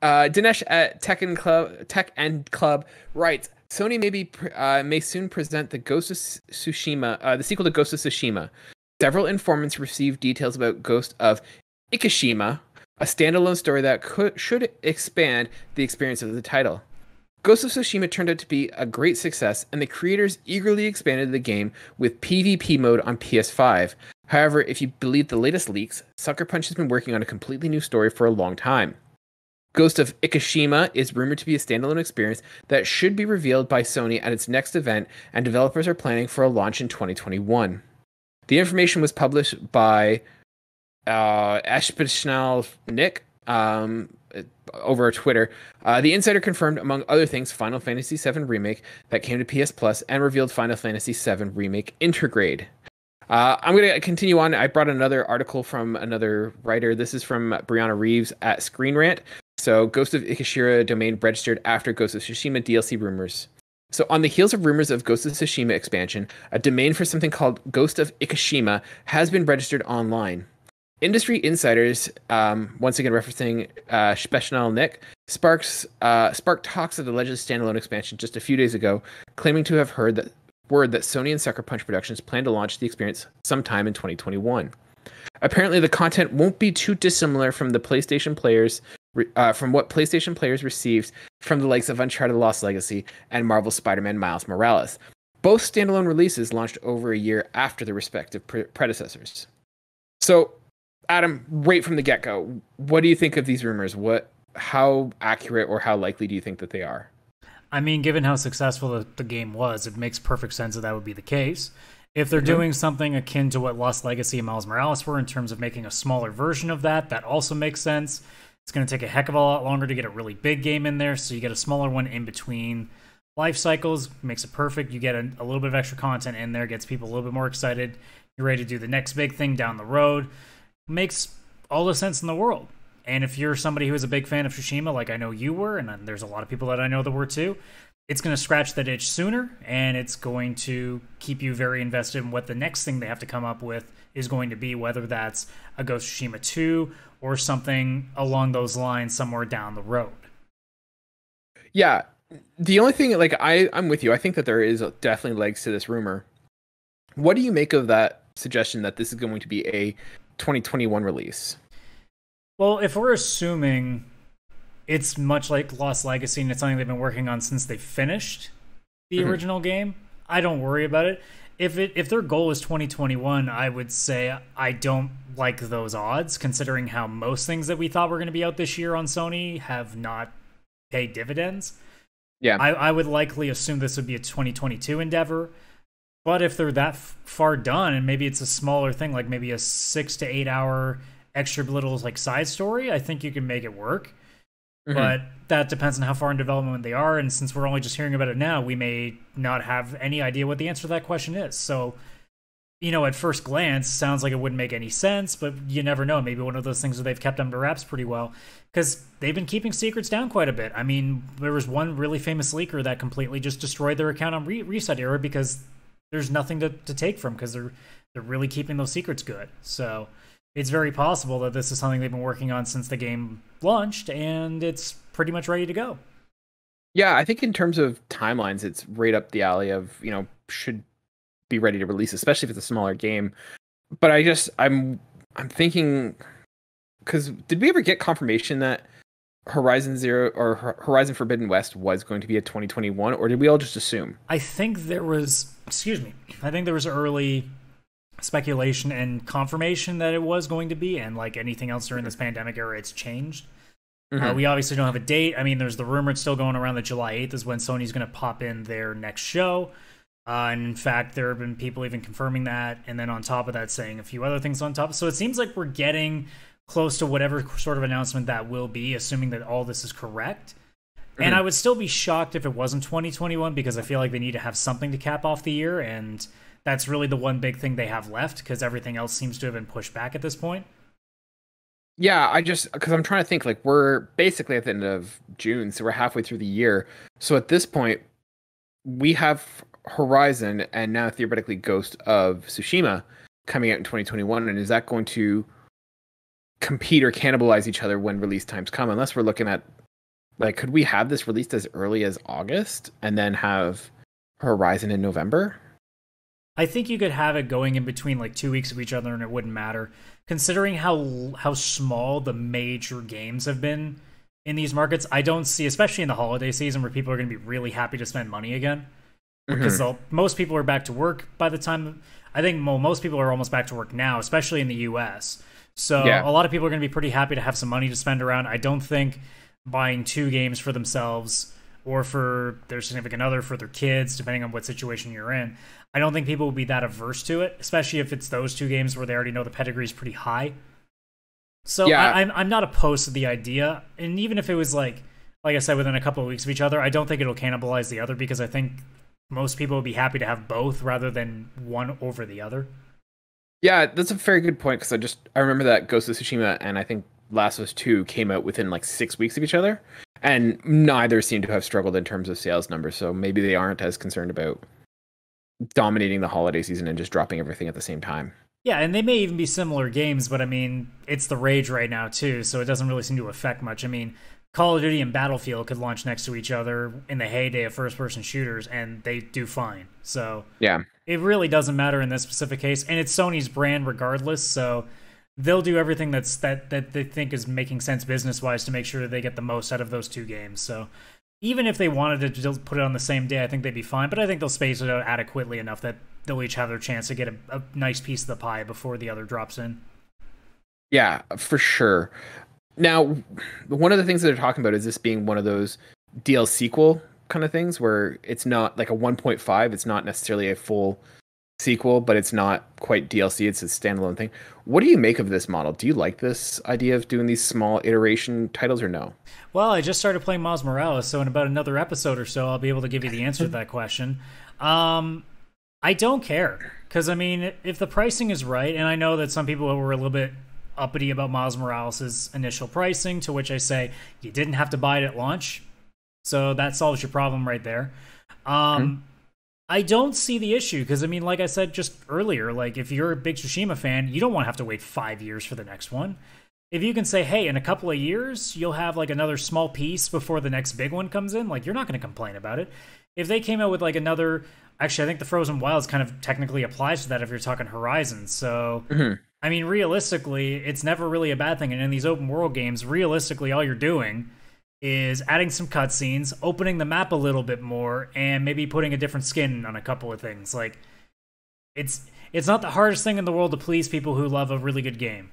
Dinesh at Tech and Club writes, Sony may soon present the Ghost of Tsushima, the sequel to Ghost of Tsushima. Several informants received details about Ghost of Ikishima, a standalone story that should expand the experience of the title. Ghost of Tsushima turned out to be a great success, and the creators eagerly expanded the game with PvP mode on PS5. However, if you believe the latest leaks, Sucker Punch has been working on a completely new story for a long time. Ghost of Ikishima is rumored to be a standalone experience that should be revealed by Sony at its next event, and developers are planning for a launch in 2021. The information was published by Attribution Nick over Twitter. The insider confirmed, among other things, Final Fantasy VII Remake that came to PS Plus and revealed Final Fantasy VII Remake Intergrade. I'm going to continue on. I brought another article from another writer. This is from Brianna Reeves at Screen Rant. So, Ghost of Ikishima domain registered after Ghost of Tsushima DLC rumors. So, on the heels of rumors of Ghost of Tsushima expansion, a domain for something called Ghost of Ikishima has been registered online. Industry insiders, once again referencing Fictional Nick, sparked talks of the alleged standalone expansion just a few days ago, claiming to have heard that word that Sony and Sucker Punch Productions plan to launch the experience sometime in 2021. Apparently, the content won't be too dissimilar from what PlayStation players received from the likes of Uncharted Lost Legacy and Marvel's Spider-Man Miles Morales. Both standalone releases launched over a year after their respective predecessors. So, Adam, right from the get-go, what do you think of these rumors? How accurate or how likely do you think that they are? I mean, given how successful the game was, it makes perfect sense that would be the case. If they're doing something akin to what Lost Legacy and Miles Morales were in terms of making a smaller version of that, that also makes sense. It's going to take a heck of a lot longer to get a really big game in there, so you get a smaller one in between life cycles, makes it perfect. You get a little bit of extra content in there, gets people a little bit more excited. You're ready to do the next big thing down the road. Makes all the sense in the world. And if you're somebody who is a big fan of Tsushima, like I know you were, and there's a lot of people that I know that were too, it's going to scratch that itch sooner, and it's going to keep you very invested in what the next thing they have to come up with is going to be, whether that's a Ghost of Tsushima 2 or something along those lines somewhere down the road. Yeah, the only thing, like, I'm with you. I think that there is definitely legs to this rumor. What do you make of that suggestion that this is going to be a 2021 release? Well, if we're assuming it's much like Lost Legacy and it's something they've been working on since they finished the original game, I don't worry about it. If their goal is 2021, I would say I don't like those odds, considering how most things that we thought were going to be out this year on Sony have not paid dividends. Yeah, I would likely assume this would be a 2022 endeavor. But if they're that far done, and maybe it's a smaller thing, like maybe a 6 to 8 hour extra little like side story, I think you can make it work. But that depends on how far in development they are, and since we're only just hearing about it now, we may not have any idea what the answer to that question is. So, at first glance, sounds like it wouldn't make any sense, but you never know. Maybe one of those things where they've kept under wraps pretty well, because they've been keeping secrets down quite a bit. I mean, there was one really famous leaker that completely just destroyed their account on Reset Era because there's nothing to take from, because they're really keeping those secrets good. So it's very possible that this is something they've been working on since the game launched, and it's pretty much ready to go. Yeah, I think in terms of timelines, it's right up the alley of, should be ready to release, especially if it's a smaller game. But I'm thinking, because did we ever get confirmation that Horizon Zero or Horizon Forbidden West was going to be a 2021, or did we all just assume? I think there was early speculation and confirmation that it was going to be, and like anything else during this pandemic era, it's changed. We obviously don't have a date. I mean, there's the rumor it's still going around that July 8th is when Sony's going to pop in their next show. And in fact, there have been people even confirming that, and then on top of that saying a few other things on top. So it seems like we're getting close to whatever sort of announcement that will be, assuming that all this is correct. And I would still be shocked if it wasn't 2021, because I feel like they need to have something to cap off the year, and that's really the one big thing they have left, because everything else seems to have been pushed back at this point. Yeah, because I'm trying to think, like, we're basically at the end of June, so we're halfway through the year. So at this point, we have Horizon and now theoretically Ghost of Tsushima coming out in 2021. And is that going to compete or cannibalize each other when release times come? Unless we're looking at Like, could we have this released as early as August and then have Horizon in November? I think you could have it going in between like 2 weeks of each other and it wouldn't matter. Considering how small the major games have been in these markets, I don't see, especially in the holiday season where people are going to be really happy to spend money again. Because most people are back to work by the time, I think most people are almost back to work now, especially in the US. So a lot of people are going to be pretty happy to have some money to spend around. I don't think buying 2 games for themselves or for their significant other, for their kids, depending on what situation you're in, I don't think people will be that averse to it, especially if it's those 2 games where they already know the pedigree is pretty high. So I'm not opposed to the idea, and even if it was like I said, within a couple of weeks of each other, I don't think it'll cannibalize the other because I think most people would be happy to have both rather than one over the other. Yeah, that's a very good point because I remember that Ghost of Tsushima and I think Last of Us 2 came out within like 6 weeks of each other, and neither seem to have struggled in terms of sales numbers. So maybe they aren't as concerned about dominating the holiday season and just dropping everything at the same time. Yeah, and they may even be similar games, but I mean, it's the rage right now too, so it doesn't really seem to affect much. I mean, Call of Duty and Battlefield could launch next to each other in the heyday of first-person shooters, and they do fine. So yeah, it really doesn't matter in this specific case, and it's Sony's brand regardless, so they'll do everything that they think is making sense business-wise to make sure that they get the most out of those 2 games. So even if they wanted to just put it on the same day, I think they'd be fine, but I think they'll space it out adequately enough that they'll each have their chance to get a nice piece of the pie before the other drops in. Yeah, for sure. Now, one of the things that they're talking about is this being one of those DLC sequel kind of things where it's not like a 1.5. It's not necessarily a full sequel, but it's not quite DLC. It's a standalone thing. What do you make of this model? Do you like this idea of doing these small iteration titles or no? Well, I just started playing Miles Morales, so in about another episode or so, I'll be able to give you the answer to that question. I don't care, because, I mean, if the pricing is right, and I know that some people were a little bit uppity about Miles Morales' initial pricing, to which I say, you didn't have to buy it at launch, so that solves your problem right there. I don't see the issue, because, I mean, like I said just earlier, like, if you're a big Tsushima fan, you don't want to have to wait 5 years for the next one. If you can say, hey, in a couple of years, you'll have, like, another small piece before the next big one comes in, like, you're not going to complain about it. If they came out with, like, another... Actually, I think the Frozen Wilds kind of technically applies to that if you're talking Horizon, so... I mean, realistically, it's never really a bad thing, and in these open world games, realistically, all you're doing is adding some cutscenes, opening the map a little bit more, and maybe putting a different skin on a couple of things. Like, it's not the hardest thing in the world to please people who love a really good game.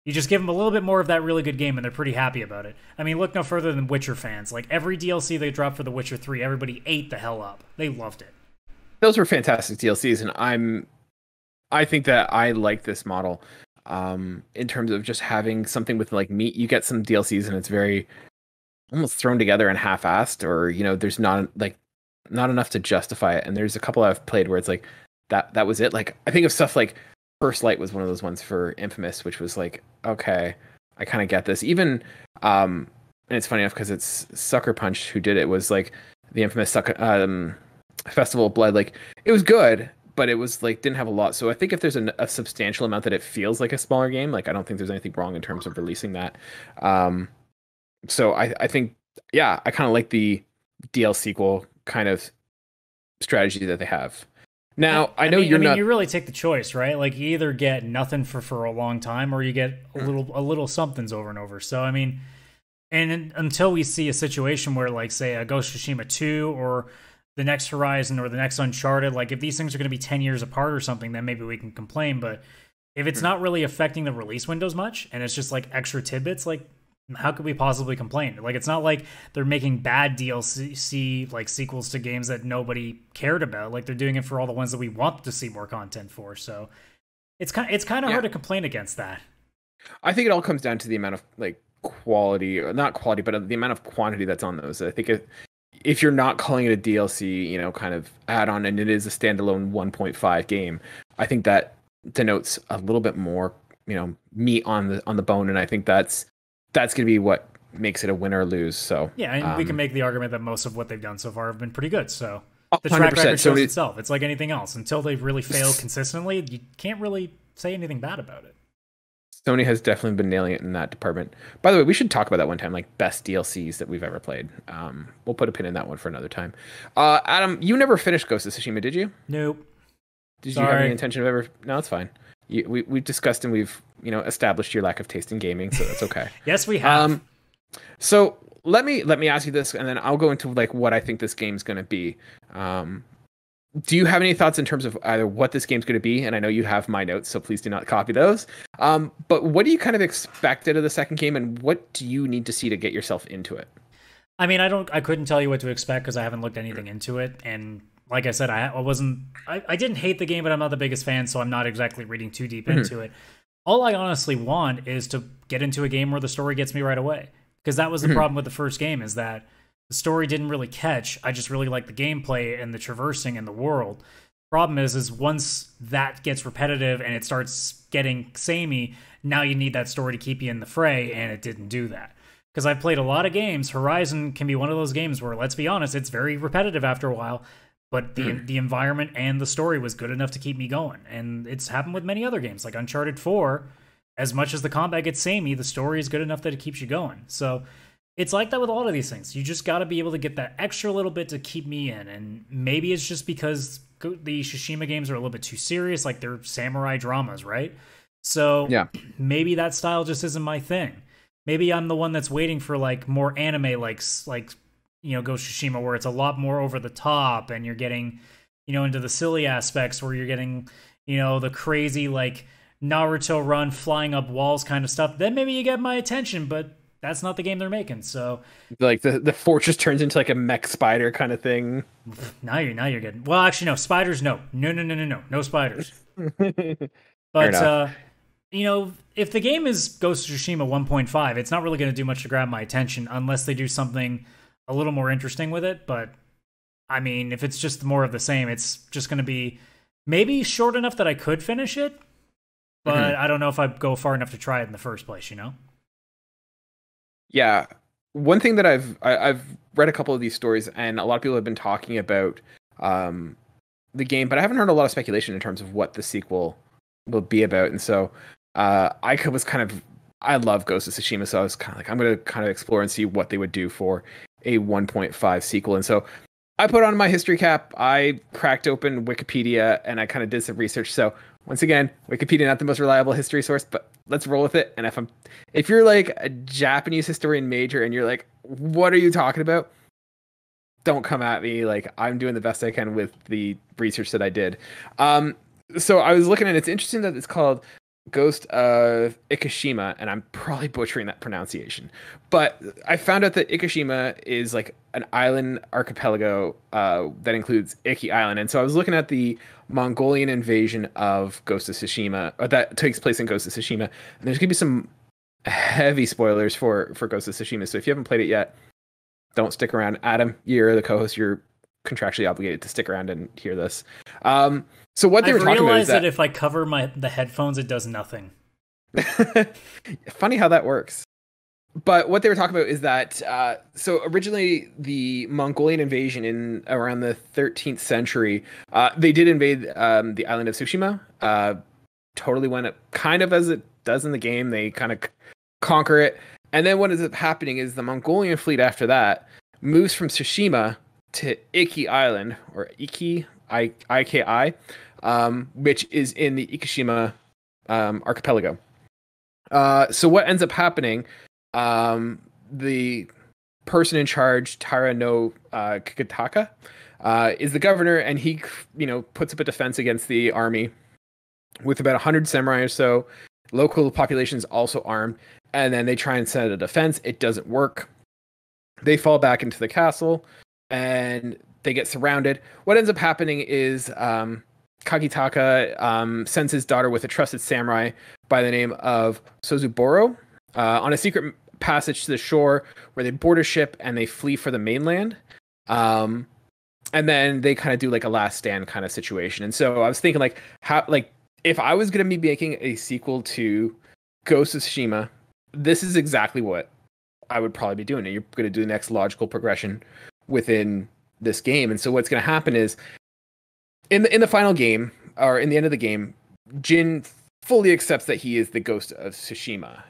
You just give them a little bit more of that really good game, and they're pretty happy about it. I mean, look no further than Witcher fans. Like, every DLC they dropped for The Witcher 3, everybody ate the hell up. They loved it. Those were fantastic DLCs, and I think that I like this model in terms of just having something with like meat. You get some DLCs and it's very almost thrown together and half-assed, or there's not enough to justify it. And there's a couple I've played where it's like that was it. Like, I think of stuff like First Light was one of those ones for Infamous, which was like, okay, I kind of get this. Even and it's funny enough because it's Sucker Punch who did it, was like the infamous Festival of Blood. Like, it was good, but it was like didn't have a lot. So I think if there's a substantial amount that it feels like a smaller game, like I don't think there's anything wrong in terms of releasing that. So I think, yeah, I kind of like the DLC sequel kind of strategy that they have. Now, I know you're not. You really take the choice, right? Like, you either get nothing for a long time, or you get a little somethings over and over. So I mean, and until we see a situation where, like, say, a Ghost of Tsushima 2 or the next Horizon or the next Uncharted, like, if these things are going to be 10 years apart or something, then maybe we can complain. But if it's not really affecting the release windows much, and it's just like extra tidbits, like, how could we possibly complain? Like, it's not like they're making bad DLC like sequels to games that nobody cared about. Like, they're doing it for all the ones that we want to see more content for. So it's kind of hard to complain against that. I think it all comes down to the amount of like quality, or not quality, but the amount of quantity that's on those. I think if you're not calling it a DLC, kind of add-on, and it is a standalone 1.5 game, I think that denotes a little bit more, meat on the bone, and I think that's going to be what makes it a win or lose. So yeah, and we can make the argument that most of what they've done so far have been pretty good. So the track record shows itself. It's like anything else. Until they really fail consistently, you can't really say anything bad about it. Sony has definitely been nailing it in that department. By the way, we should talk about that one time, like best DLCs that we've ever played. We'll put a pin in that one for another time. Adam, you never finished Ghost of Tsushima, did you? Nope. Did you have any intention of ever? No, it's fine. We've discussed and we've established your lack of taste in gaming, so that's okay. Yes, we have. So let me ask you this, and then I'll go into like what I think this game's going to be. Do you have any thoughts in terms of either what this game's going to be? And I know you have my notes, so please do not copy those. But what do you kind of expect out of the second game, and what do you need to see to get yourself into it? I mean, I couldn't tell you what to expect because I haven't looked anything into it. And like I said, I didn't hate the game, but I'm not the biggest fan, so I'm not exactly reading too deep into it. All I honestly want is to get into a game where the story gets me right away. Because that was the problem with the first game, is that the story didn't really catch. I just really liked the gameplay and the traversing and the world. Problem is once that gets repetitive and it starts getting samey, now you need that story to keep you in the fray, and it didn't do that. Because I've played a lot of games. Horizon can be one of those games where, let's be honest, it's very repetitive after a while, but the environment and the story was good enough to keep me going. And it's happened with many other games, like Uncharted 4. As much as the combat gets samey, the story is good enough that it keeps you going. So it's like that with a lot of these things. You just got to be able to get that extra little bit to keep me in. And maybe it's just because the Tsushima games are a little bit too serious, like they're samurai dramas, right? So yeah, maybe that style just isn't my thing. Maybe I'm the one that's waiting for like more anime, like Ghost of Tsushima, where it's a lot more over the top, and you're getting, into the silly aspects, where you're getting, the crazy like Naruto run flying up walls kind of stuff. Then maybe you get my attention, but that's not the game they're making. So like the fortress turns into like a mech spider kind of thing. Now you're getting, well, actually no, spiders, no spiders. But if the game is Ghost of Tsushima 1.5, it's not really going to do much to grab my attention unless they do something a little more interesting with it. But I mean, if it's just more of the same, it's just going to be maybe short enough that I could finish it, but I don't know if I'd go far enough to try it in the first place, Yeah. One thing that I've read a couple of these stories, and a lot of people have been talking about the game, but I haven't heard a lot of speculation in terms of what the sequel will be about. And so I love Ghost of Tsushima, so I was kind of like, I'm going to kind of explore and see what they would do for a 1.5 sequel. And so I put on my history cap, I cracked open Wikipedia, and I kind of did some research. So once again, Wikipedia, not the most reliable history source, but let's roll with it. And if you're like a Japanese historian major and you're like, what are you talking about? Don't come at me. Like, I'm doing the best I can with the research that I did. So I was looking, and it's interesting that it's called Ghost of Ikishima, and I'm probably butchering that pronunciation. But I found out that Ikishima is like an island archipelago that includes Iki Island. And so I was looking at the Mongolian invasion of Ghost of Tsushima, or that takes place in Ghost of Tsushima. And there's going to be some heavy spoilers for Ghost of Tsushima. So if you haven't played it yet, don't stick around. Adam, you're the co-host. You're contractually obligated to stick around and hear this. So what they were talking about is that if I cover the headphones, it does nothing. Funny how that works. But what they were talking about is that so originally the Mongolian invasion in around the 13th century, they did invade the island of Tsushima. Totally went kind of as it does in the game. They kind of conquer it. And then what ends up happening is the Mongolian fleet after that moves from Tsushima to Iki Island, or Iki, IKI, which is in the Ikishima archipelago. So what ends up happening, the person in charge, Tara no Kikitaka, is the governor, and he puts up a defense against the army with about 100 samurai or so. Local population is also armed, and then they try and set a defense. It doesn't work. They fall back into the castle, and they get surrounded. What ends up happening is Kagitaka sends his daughter with a trusted samurai by the name of Sozuboro on a secret passage to the shore, where they board a ship and they flee for the mainland. And then they kind of do like a last stand kind of situation. And so I was thinking, like, if I was going to be making a sequel to Ghost of Tsushima, this is exactly what I would probably be doing. And you're going to do the next logical progression within this game. And so what's going to happen is in the final game, or in the end of the game, Jin fully accepts that he is the Ghost of Tsushima.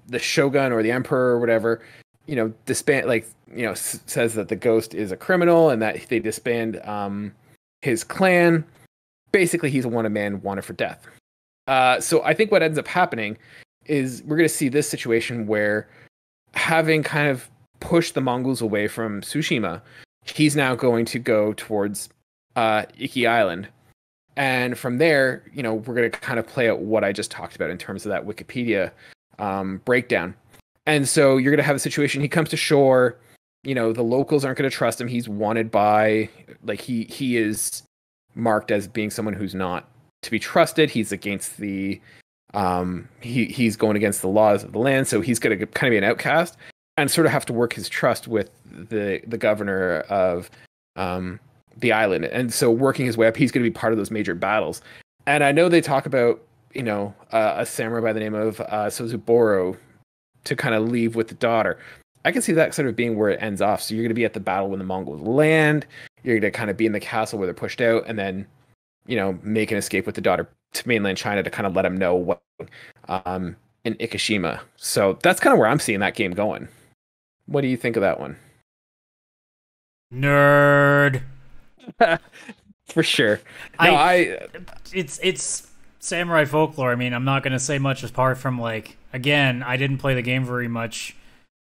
The Shogun or the Emperor or whatever, says that the ghost is a criminal and that they disband his clan. Basically, he's a wanted man wanted for death. So I think what ends up happening is we're going to see this situation where, having kind of pushed the Mongols away from Tsushima, he's now going to go towards Iki Island. And from there, we're going to kind of play out what I just talked about in terms of that Wikipedia breakdown. And so you're going to have a situation, he comes to shore, the locals aren't going to trust him. He's wanted by, he is marked as being someone who's not to be trusted. He's against the, he's going against the laws of the land. So he's going to kind of be an outcast and sort of have to work his trust with the governor of the island. And so working his way up, he's going to be part of those major battles. And I know they talk about, a samurai by the name of Sozuboro to kind of leave with the daughter. I can see that sort of being where it ends off. So you're going to be at the battle when the Mongols land. You're going to kind of be in the castle where they're pushed out, and then, make an escape with the daughter to mainland China to kind of let him know what in Ikishima. So that's kind of where I'm seeing that game going. What do you think of that one? Nerd. For sure. It's samurai folklore. I mean, I'm not going to say much apart from, again, I didn't play the game very much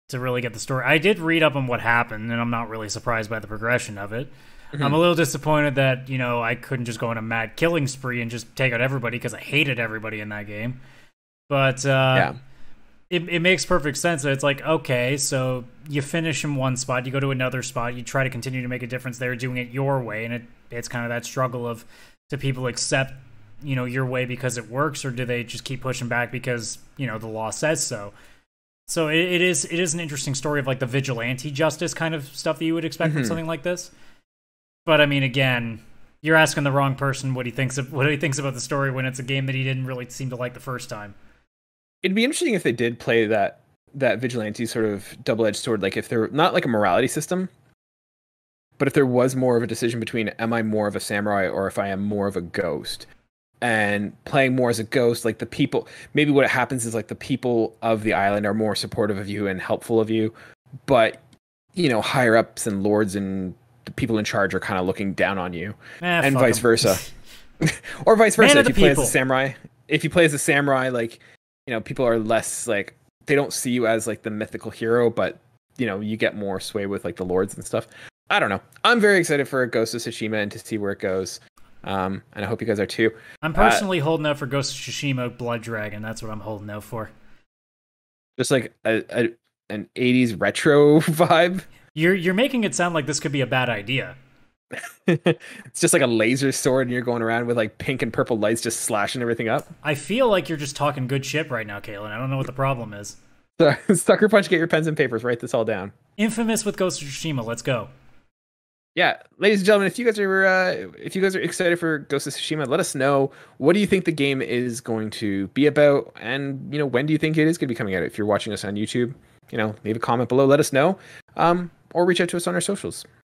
to really get the story. I did read up on what happened, and I'm not really surprised by the progression of it. Mm-hmm. I'm a little disappointed that, I couldn't just go on a mad killing spree and just take out everybody, because I hated everybody in that game. But it makes perfect sense that it's okay, so you finish in one spot, you go to another spot, you try to continue to make a difference there, doing it your way, and it's kind of that struggle of, do people accept your way because it works, or do they just keep pushing back because the law says so? So it is an interesting story of the vigilante justice kind of stuff that you would expect from something like this. But I mean, again, you're asking the wrong person what he thinks about the story when it's a game that he didn't really seem to like the first time. It'd be interesting if they did play that vigilante sort of double-edged sword, if they're not like a morality system, but if there was more of a decision between, am I more of a samurai or if I am more of a ghost? And playing more as a ghost, the people, maybe what happens is the people of the island are more supportive of you and helpful of you, but higher ups and lords and the people in charge are kind of looking down on you, and vice versa. Or vice versa. If you play as a samurai, people are less they don't see you as the mythical hero, but you get more sway with the lords and stuff. I don't know. I'm very excited for Ghost of Tsushima and to see where it goes. And I hope you guys are too. I'm personally holding out for Ghost of Tsushima Blood Dragon. That's what I'm holding out for. Just an 80s retro vibe. You're making it sound like this could be a bad idea. It's just a laser sword and you're going around with pink and purple lights just slashing everything up. I feel like you're just talking good shit right now, Kaylan. I don't know what the problem is. Sucker Punch, get your pens and papers. Write this all down. Infamous with Ghost of Tsushima. Let's go. Yeah, ladies and gentlemen, if you guys are excited for Ghost of Tsushima, let us know. What do you think the game is going to be about, and when do you think it is going to be coming out? If you're watching us on YouTube, leave a comment below, let us know, or reach out to us on our socials.